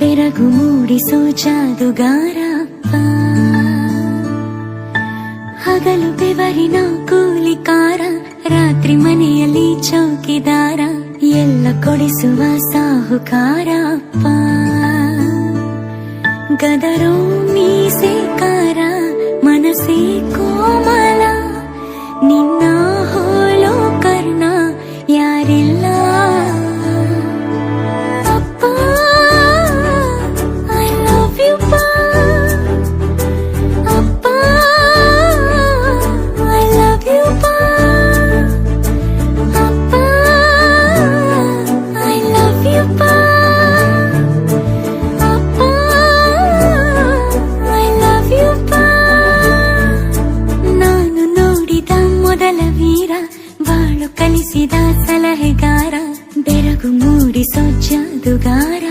ಬೆರಗು ಮೂಡಿಸೋ ಜಾದುಗಾರಪ್ಪ. ಹಗಲು ಬೆವರಿನ ಕೂಲಿಕಾರ, ರಾತ್ರಿ ಮನೆಯಲ್ಲಿ ಚೌಕಿದಾರ, ಎಲ್ಲ ಕೊಡಿಸುವ ಸಾಹುಕಾರಪ್ಪ. ಗದರೋ ಮೀಸೆಕಾರ, ಮನಸ್ಸೇ ಕೋಮಲ, ನಿನ್ನ ಹೋಲೋ ಕರ್ಣ ಯಾರಿಲ್ಲ. ಅಪ್ಪ ಐ ಲವ್ ಯು ಪಾ, ಅಪ್ಪ ಐ ಲವ್ ಯು ಪಾ, ಅಪ್ಪ ಐ ಲವ್ ಯು ಪಾ, ಅಪ್ಪ ಐ ಲವ್ ಯು ಪಾ. ನಾನು ನೋಡಿದ ಮೊದಲ ವೀರ, ಬಾಳು ಕಲಿಸಿದ ಸಲಹೆಗಾರ, ಬೆರಗು ಮೂಡಿಸೋ ಜಾದುಗಾರ.